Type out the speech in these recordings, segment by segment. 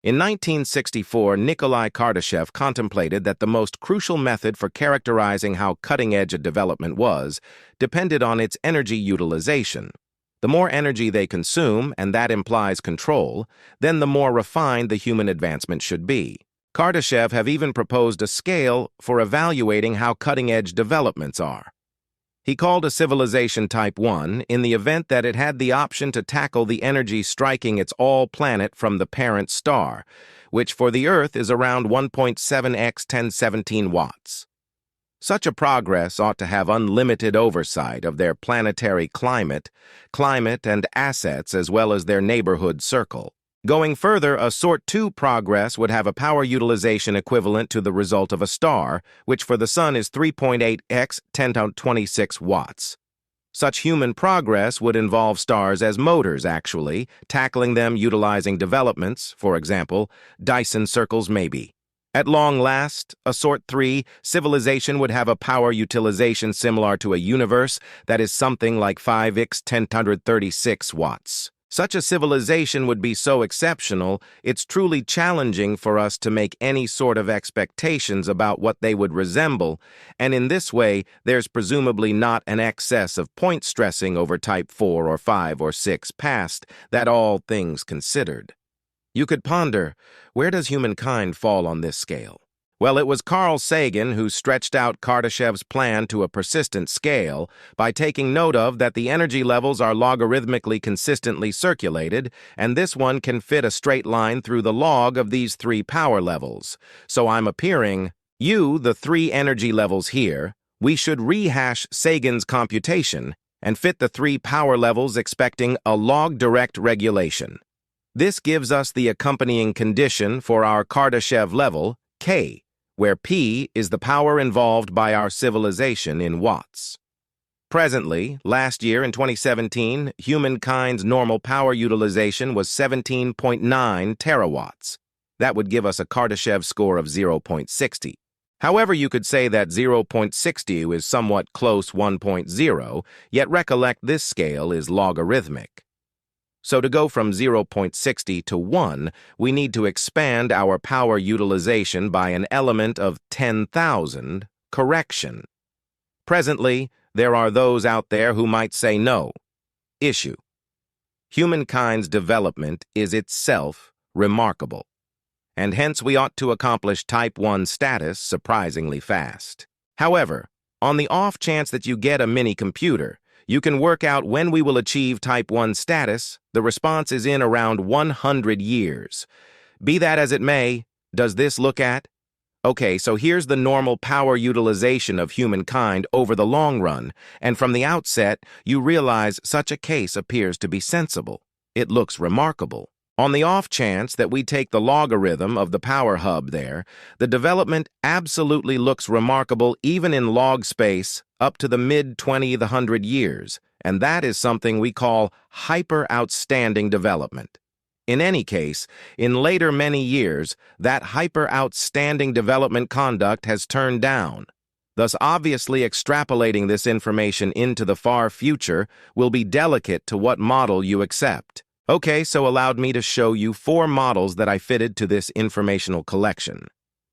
In 1964, Nikolai Kardashev contemplated that the most crucial method for characterizing how cutting-edge a development was depended on its energy utilization. The more energy they consume, and that implies control, then the more refined the human advancement should be. Kardashev have even proposed a scale for evaluating how cutting-edge developments are. He called a civilization Type 1 in the event that it had the option to tackle the energy striking its all-planet from the parent star, which for the Earth is around 1.7 x 1017 watts. Such a progress ought to have unlimited oversight of their planetary climate and assets as well as their neighborhood circle. Going further, a Sort 2 progress would have a power utilization equivalent to the result of a star, which for the Sun is 3.8 x 1026 watts. Such human progress would involve stars as motors, actually, tackling them utilizing developments, for example, Dyson circles maybe. At long last, a Sort 3 civilization would have a power utilization similar to a universe that is something like 5 x 1036 watts. Such a civilization would be so exceptional, it's truly challenging for us to make any sort of expectations about what they would resemble, and in this way, there's presumably not an excess of point stressing over Type 4 or 5 or 6 past, that all things considered. You could ponder, where does humankind fall on this scale? Well, it was Carl Sagan who stretched out Kardashev's plan to a persistent scale by taking note of that the energy levels are logarithmically consistently circulated, and this one can fit a straight line through the log of these three power levels. So I'm appearing, the three energy levels here, we should rehash Sagan's computation and fit the three power levels expecting a log-direct regulation. This gives us the accompanying condition for our Kardashev level, K, where P is the power involved by our civilization in watts. Presently, last year in 2017, humankind's normal power utilization was 17.9 terawatts. That would give us a Kardashev score of 0.60. However, you could say that 0.60 is somewhat close 1.0, yet recollect this scale is logarithmic. So to go from 0.60 to 1, we need to expand our power utilization by an element of 10,000, correction. Presently, there are those out there who might say no. Issue. Humankind's development is itself remarkable, and hence we ought to accomplish Type 1 status surprisingly fast. However, on the off chance that you get a mini-computer, you can work out when we will achieve Type 1 status. The response is in around 100 years. Be that as it may, does this look at? Okay, so here's the normal power utilization of humankind over the long run, and from the outset, you realize such a case appears to be sensible. It looks remarkable. On the off chance that we take the logarithm of the power hub there, the development absolutely looks remarkable even in log space up to the mid-2000 years, and that is something we call hyper-outstanding development. In any case, in later many years, that hyper-outstanding development conduct has turned down. Thus, obviously extrapolating this information into the far future will be delicate to what model you accept. Okay, so allowed me to show you 4 models that I fitted to this informational collection.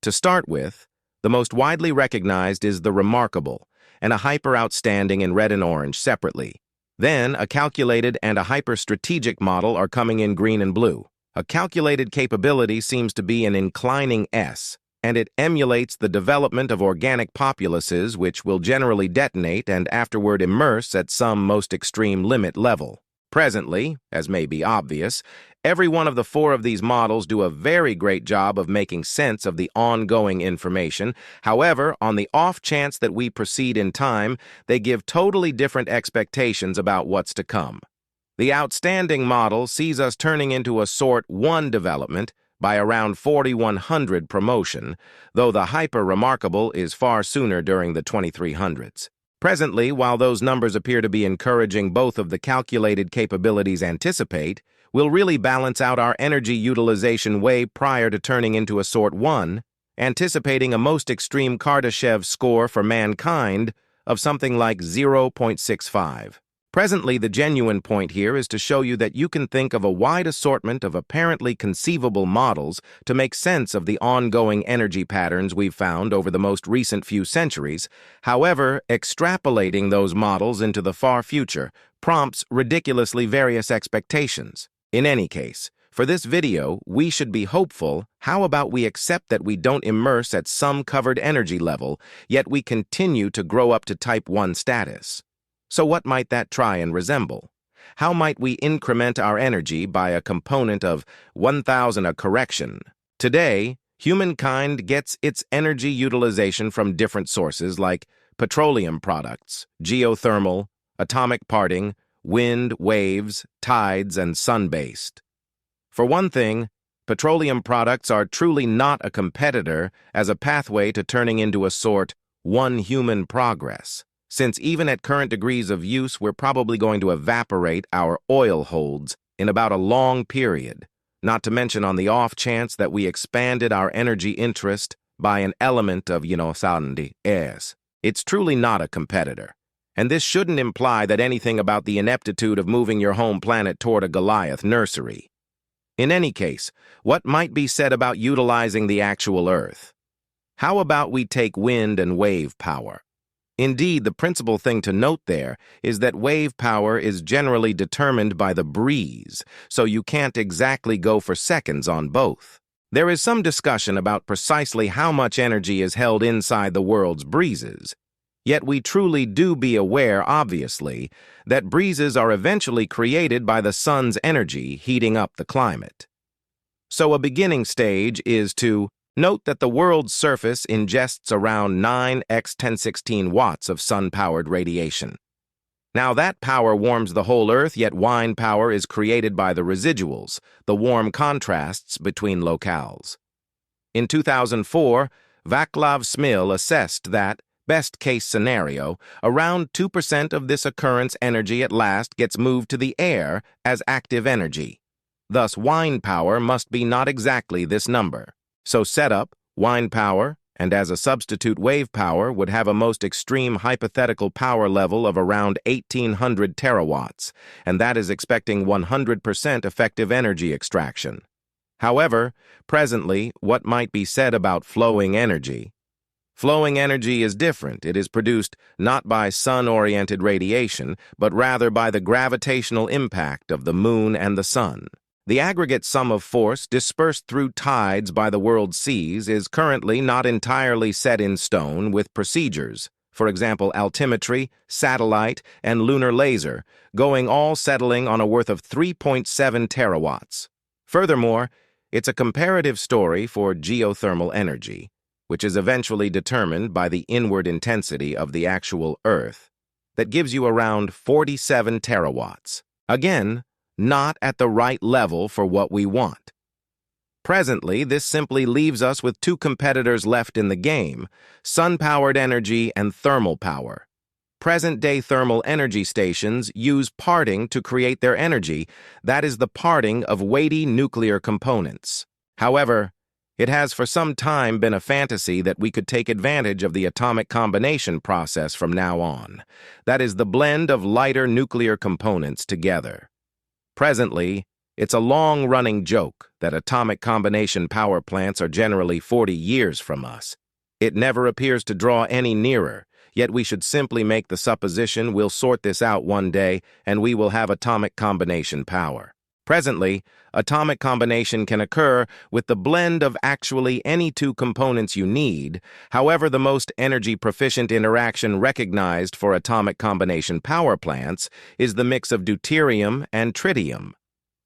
To start with, the most widely recognized is the remarkable, and a hyper-outstanding in red and orange separately. Then, a calculated and a hyper-strategic model are coming in green and blue. A calculated capability seems to be an inclining S, and it emulates the development of organic populaces which will generally detonate and afterward immerse at some most extreme limit level. Presently, as may be obvious, every one of the 4 of these models do a very great job of making sense of the ongoing information. However, on the off chance that we proceed in time, they give totally different expectations about what's to come. The outstanding model sees us turning into a Sort 1 development by around 4100 promotion, though the hyper-remarkable is far sooner during the 2300s. Presently, while those numbers appear to be encouraging both of the calculated capabilities anticipate, we'll really balance out our energy utilization way prior to turning into a Sort 1, anticipating a most extreme Kardashev score for mankind of something like 0.65. Presently, the genuine point here is to show you that you can think of a wide assortment of apparently conceivable models to make sense of the ongoing energy patterns we've found over the most recent few centuries. However, extrapolating those models into the far future prompts ridiculously various expectations. In any case, for this video, we should be hopeful. How about we accept that we don't immerse at some covered energy level, yet we continue to grow up to Type 1 status? So what might that try and resemble? How might we increment our energy by a component of 1,000 a correction? Today, humankind gets its energy utilization from different sources like petroleum products, geothermal, atomic parting, wind, waves, tides, and sun-based. For one thing, petroleum products are truly not a competitor as a pathway to turning into a sort one human progress, since even at current degrees of use, we're probably going to evaporate our oil holds in about a long period, not to mention on the off chance that we expanded our energy interest by an element of, sanity. Yes, it's truly not a competitor. And this shouldn't imply that anything about the ineptitude of moving your home planet toward a Goliath nursery. In any case, what might be said about utilizing the actual Earth? How about we take wind and wave power? Indeed, the principal thing to note there is that wave power is generally determined by the breeze, so you can't exactly go for seconds on both. There is some discussion about precisely how much energy is held inside the world's breezes. Yet we truly do be aware, obviously, that breezes are eventually created by the sun's energy heating up the climate. So a beginning stage is to note that the world's surface ingests around 9 x 1016 watts of sun-powered radiation. Now that power warms the whole Earth, yet wind power is created by the residuals, the warm contrasts between locales. In 2004, Vaclav Smil assessed that, best-case scenario, around 2% of this occurrence energy at last gets moved to the air as active energy. Thus, wind power must be not exactly this number. So setup, wind power, and as a substitute wave power would have a most extreme hypothetical power level of around 1,800 terawatts, and that is expecting 100% effective energy extraction. However, presently, what might be said about flowing energy? Flowing energy is different. It is produced not by sun-oriented radiation, but rather by the gravitational impact of the moon and the sun. The aggregate sum of force dispersed through tides by the world's seas is currently not entirely set in stone with procedures, for example, altimetry, satellite, and lunar laser, going all settling on a worth of 3.7 terawatts. Furthermore, it's a comparative story for geothermal energy, which is eventually determined by the inward intensity of the actual Earth, that gives you around 47 terawatts. Again, not at the right level for what we want. Presently, this simply leaves us with two competitors left in the game, sun-powered energy and thermal power. Present-day thermal energy stations use parting to create their energy, that is the parting of weighty nuclear components. However, it has for some time been a fantasy that we could take advantage of the atomic combination process from now on. That is the blend of lighter nuclear components together. Presently, it's a long-running joke that atomic combination power plants are generally 40 years from us. It never appears to draw any nearer, yet we should simply make the supposition we'll sort this out one day and we will have atomic combination power. Presently, atomic combination can occur with the blend of actually any two components you need. However, the most energy-proficient interaction recognized for atomic combination power plants is the mix of deuterium and tritium.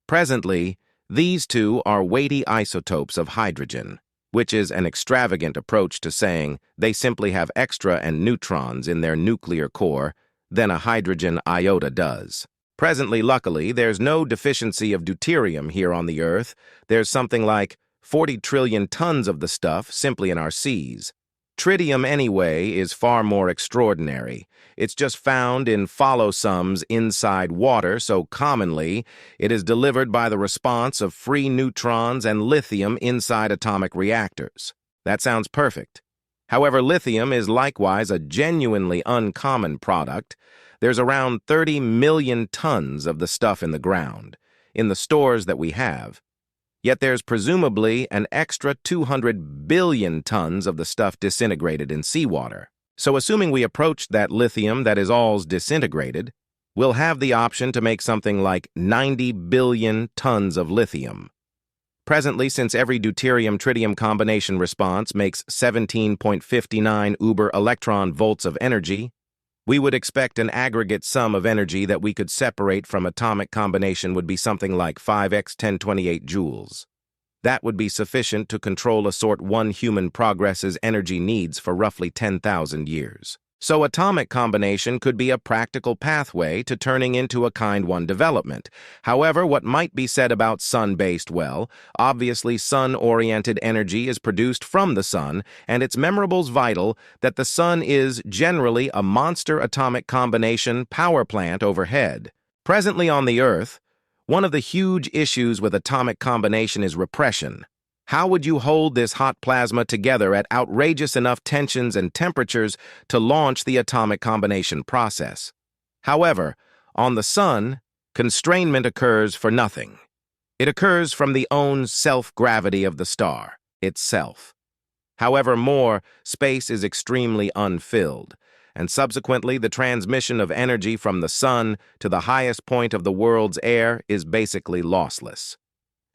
Presently, these two are weighty isotopes of hydrogen, which is an extravagant approach to saying they simply have extra and neutrons in their nuclear core than a hydrogen iota does. Presently, luckily, there's no deficiency of deuterium here on the Earth. There's something like 40 trillion tons of the stuff simply in our seas. Tritium, anyway, is far more extraordinary. It's just found in follow-sums inside water, so commonly it is delivered by the response of free neutrons and lithium inside atomic reactors. That sounds perfect. However, lithium is likewise a genuinely uncommon product. There's around 30 million tons of the stuff in the ground, in the stores that we have. Yet there's presumably an extra 200 billion tons of the stuff disintegrated in seawater. So assuming we approach that lithium that is all disintegrated, we'll have the option to make something like 90 billion tons of lithium. Presently, since every deuterium-tritium combination response makes 17.59 uber electron volts of energy, we would expect an aggregate sum of energy that we could separate from atomic combination would be something like 5x 1028 joules. That would be sufficient to control a sort one human progress's energy needs for roughly 10,000 years. So atomic combination could be a practical pathway to turning into a kind one development. However, what might be said about sun-based, well, obviously sun-oriented energy is produced from the sun, and it's memorable's vital that the sun is generally a monster atomic combination power plant overhead. Presently on the Earth, one of the huge issues with atomic combination is repression. How would you hold this hot plasma together at outrageous enough tensions and temperatures to launch the atomic combination process? However, on the sun, constrainment occurs for nothing. It occurs from the own self-gravity of the star itself. However, space is extremely unfilled, and subsequently the transmission of energy from the sun to the highest point of the world's air is basically lossless.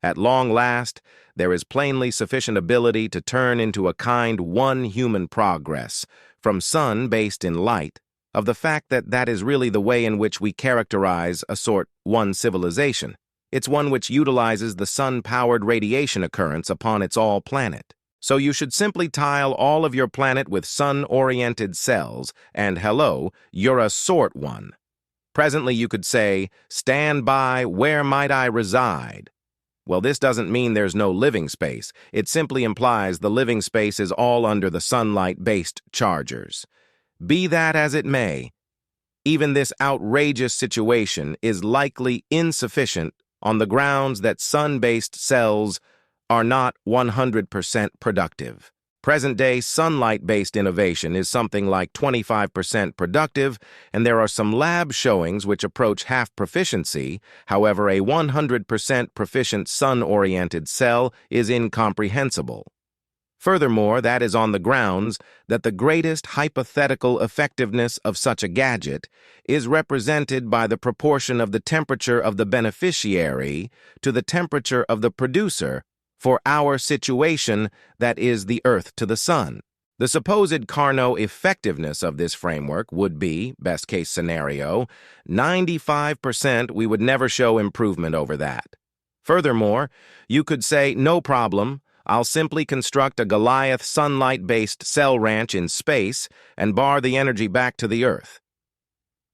At long last, there is plainly sufficient ability to turn into a kind one human progress, from sun based in light, of the fact that that is really the way in which we characterize a sort one civilization. It's one which utilizes the sun-powered radiation occurrence upon its all planet. So you should simply tile all of your planet with sun-oriented cells, and hello, you're a sort one. Presently you could say, stand by, where might I reside? Well, this doesn't mean there's no living space. It simply implies the living space is all under the sunlight-based chargers. Be that as it may, even this outrageous situation is likely insufficient on the grounds that sun-based cells are not 100% productive. Present-day sunlight-based innovation is something like 25% productive, and there are some lab showings which approach half proficiency. However, a 100% proficient sun-oriented cell is incomprehensible. Furthermore, that is on the grounds that the greatest hypothetical effectiveness of such a gadget is represented by the proportion of the temperature of the beneficiary to the temperature of the producer for our situation, that is the Earth to the Sun. The supposed Carnot effectiveness of this framework would be, best case scenario, 95%. We would never show improvement over that. Furthermore, you could say, no problem, I'll simply construct a Goliath sunlight-based cell ranch in space and bar the energy back to the Earth.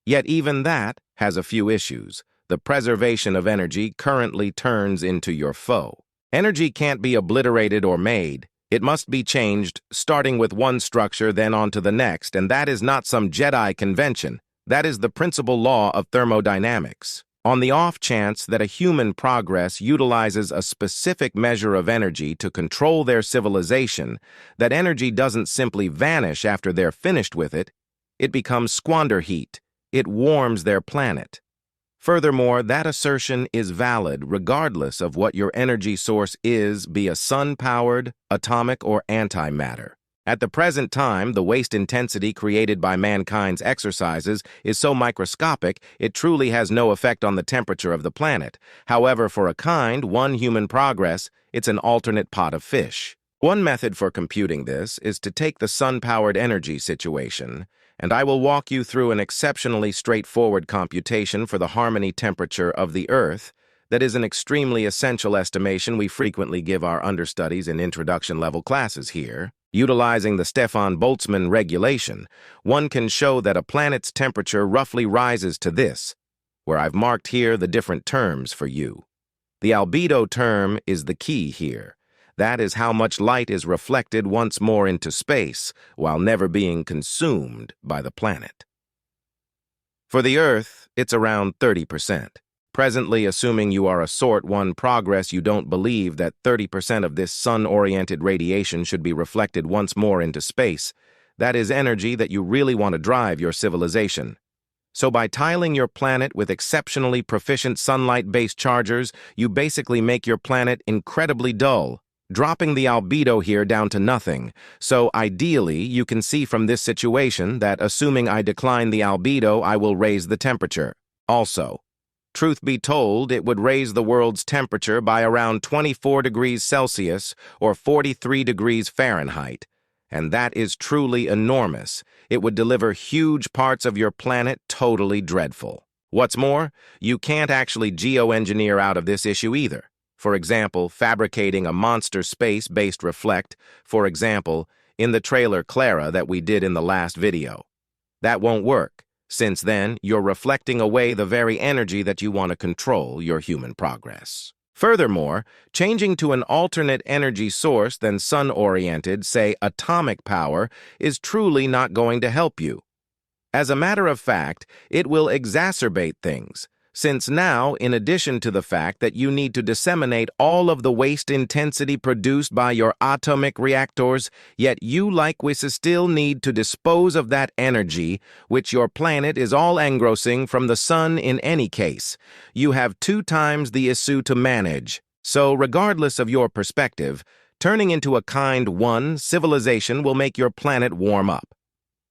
Yet even that has a few issues. The preservation of energy currently turns into your foe. Energy can't be obliterated or made. It must be changed, starting with one structure, then on to the next, and that is not some Jedi convention. That is the principal law of thermodynamics. On the off chance that a human progress utilizes a specific measure of energy to control their civilization, that energy doesn't simply vanish after they're finished with it. It becomes squander heat. It warms their planet. Furthermore, that assertion is valid regardless of what your energy source is, be a sun-powered, atomic, or antimatter. At the present time, the waste intensity created by mankind's exercises is so microscopic it truly has no effect on the temperature of the planet. However, for a kind, one human progress, it's an alternate pot of fish. One method for computing this is to take the sun-powered energy situation, and I will walk you through an exceptionally straightforward computation for the harmony temperature of the Earth that is an extremely essential estimation we frequently give our understudies in introduction-level classes here. Utilizing the Stefan Boltzmann regulation, one can show that a planet's temperature roughly rises to this, where I've marked here the different terms for you. The albedo term is the key here. That is how much light is reflected once more into space while never being consumed by the planet. For the Earth, it's around 30%. Presently, assuming you are a sort one progress, you don't believe that 30% of this sun-oriented radiation should be reflected once more into space. That is energy that you really want to drive your civilization. So by tiling your planet with exceptionally proficient sunlight-based chargers, you basically make your planet incredibly dull, dropping the albedo here down to nothing. So ideally, you can see from this situation that assuming I decline the albedo, I will raise the temperature. Also, truth be told, it would raise the world's temperature by around 24 degrees Celsius or 43 degrees Fahrenheit. And that is truly enormous. It would deliver huge parts of your planet totally dreadful. What's more, you can't actually geoengineer out of this issue either. For example, fabricating a monster space-based reflect, for example, in the trailer Clara that we did in the last video. That won't work. Since then, you're reflecting away the very energy that you want to control your human progress. Furthermore, changing to an alternate energy source than sun-oriented, say atomic power, is truly not going to help you. As a matter of fact, it will exacerbate things, since now, in addition to the fact that you need to disseminate all of the waste intensity produced by your atomic reactors, yet you likewise still need to dispose of that energy, which your planet is all engrossing from the sun in any case. You have 2 times the issue to manage. So, regardless of your perspective, turning into a kind 1 civilization will make your planet warm up.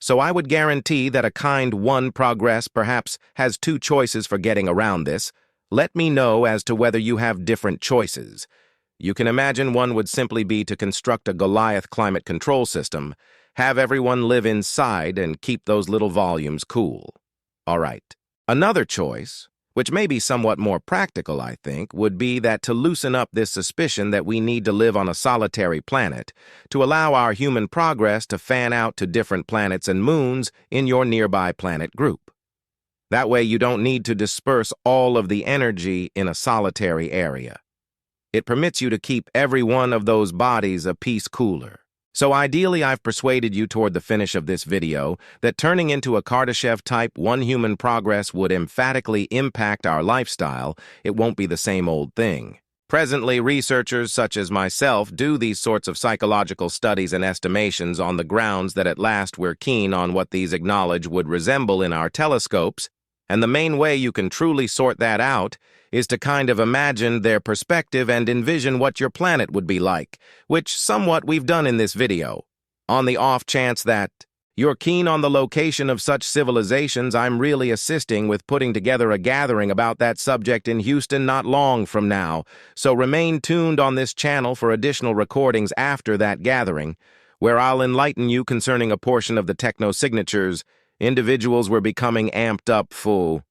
So I would guarantee that a kind 1 progress perhaps has 2 choices for getting around this. Let me know as to whether you have different choices. You can imagine one would simply be to construct a Goliath climate control system, have everyone live inside and keep those little volumes cool. All right. Another choice, which may be somewhat more practical, I think, would be that to loosen up this suspicion that we need to live on a solitary planet, to allow our human progress to fan out to different planets and moons in your nearby planet group. That way you don't need to disperse all of the energy in a solitary area. It permits you to keep every one of those bodies a piece cooler. So ideally, I've persuaded you toward the finish of this video that turning into a Kardashev type 1 human progress would emphatically impact our lifestyle. It won't be the same old thing. Presently, researchers such as myself do these sorts of psychological studies and estimations on the grounds that at last we're keen on what these acknowledge would resemble in our telescopes, and the main way you can truly sort that out is to kind of imagine their perspective and envision what your planet would be like, which somewhat we've done in this video. On the off chance that you're keen on the location of such civilizations, I'm really assisting with putting together a gathering about that subject in Houston not long from now, so remain tuned on this channel for additional recordings after that gathering, where I'll enlighten you concerning a portion of the techno-signatures individuals were becoming amped up for.